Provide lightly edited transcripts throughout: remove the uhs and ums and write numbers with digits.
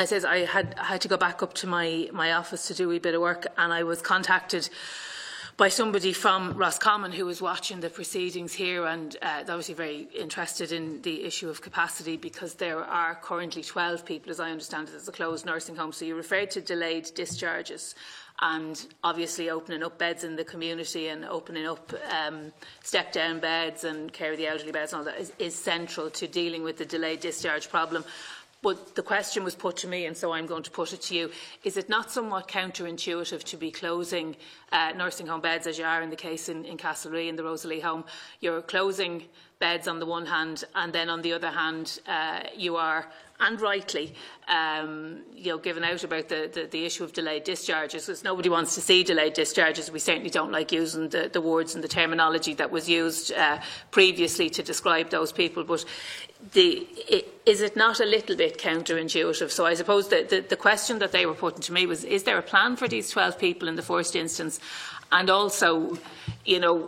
I says I had to go back up to my office to do a wee bit of work, and I was contacted by somebody from Roscommon who was watching the proceedings here, and obviously very interested in the issue of capacity, because there are currently 12 people, as I understand it, as a closed nursing home. So you referred to delayed discharges, and obviously opening up beds in the community and opening up step-down beds and care of the elderly beds and all that is central to dealing with the delayed discharge problem. But the question was put to me, and so I'm going to put it to you. Is it not somewhat counterintuitive to be closing nursing home beds, as you are in the case in Castlerea, in the Rosalie home? You're closing beds on the one hand, and then on the other hand, you are, and rightly, given out about the issue of delayed discharges, because nobody wants to see delayed discharges. We certainly don't like using the words and the terminology that was used previously to describe those people. But is it not a little bit counterintuitive? So I suppose the question that they were putting to me was, is there a plan for these 12 people in the first instance? And also,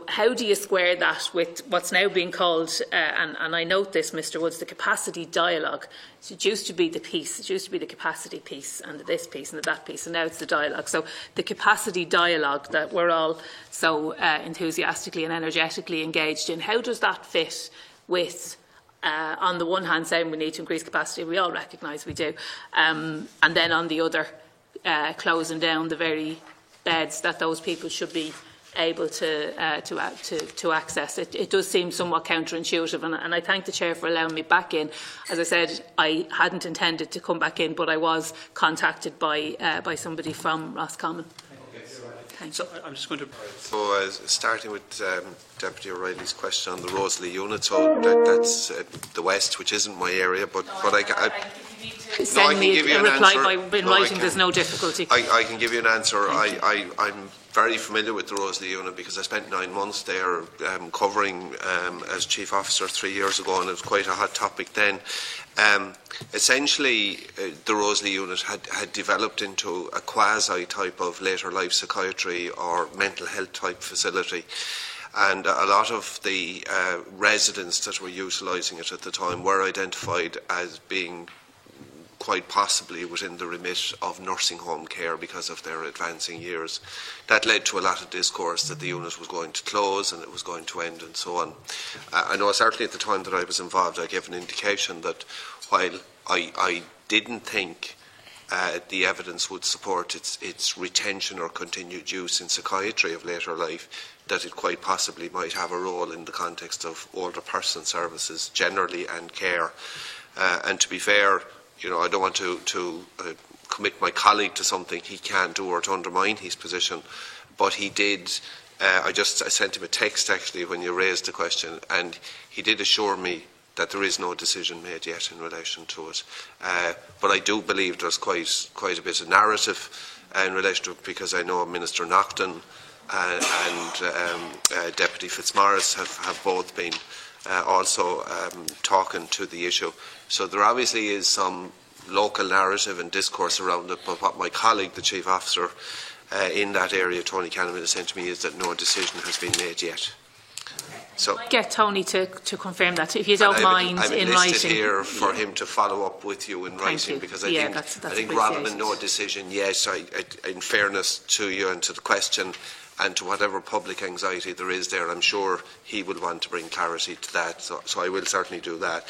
how do you square that with what's now being called, and I note this, Mr Woods, the capacity dialogue. So it used to be the piece, it used to be the capacity piece, and this piece and that piece, and now it's the dialogue. So the capacity dialogue that we're all so enthusiastically and energetically engaged in, how does that fit with, on the one hand, saying we need to increase capacity? We all recognise we do. And then on the other, closing down the very beds that those people should be able to access. It does seem somewhat counterintuitive, and I thank the Chair for allowing me back in. As I said, I hadn't intended to come back in, but I was contacted by somebody from Roscommon. So I'm just going to. So starting with Deputy O'Reilly's question on the Rosalie unit, so that's the west, which isn't my area, but I send me a reply in writing. There's no difficulty. I can give you an answer. I'm very familiar with the Rosalie unit because I spent 9 months there covering as Chief Officer 3 years ago, and it was quite a hot topic then. Essentially, the Rosalie unit had developed into a quasi type of later life psychiatry or mental health type facility. And a lot of the residents that were utilising it at the time were identified as being quite possibly within the remit of nursing home care because of their advancing years. That led to a lot of discourse that the unit was going to close and it was going to end and so on. I know certainly at the time that I was involved I gave an indication that while I didn't think the evidence would support its retention or continued use in psychiatry of later life, that it quite possibly might have a role in the context of older person services generally and care. And to be fair, I don't want to commit my colleague to something he can't do or to undermine his position, but he did. I sent him a text actually when you raised the question, and he did assure me that there is no decision made yet in relation to it. But I do believe there's quite a bit of narrative in relation to it, because I know Minister Naughton and Deputy Fitzmaurice have both been also talking to the issue. So there obviously is some local narrative and discourse around it, but what my colleague, the Chief Officer in that area, Tony Canavan, has said to me is that no decision has been made yet. So get Tony to confirm that, if you don't mind, in writing. I'm listed here for him to follow up with you in writing, because I think rather than no decision yet, in fairness to you and to the question and to whatever public anxiety there is there, I'm sure he will want to bring clarity to that. So I will certainly do that.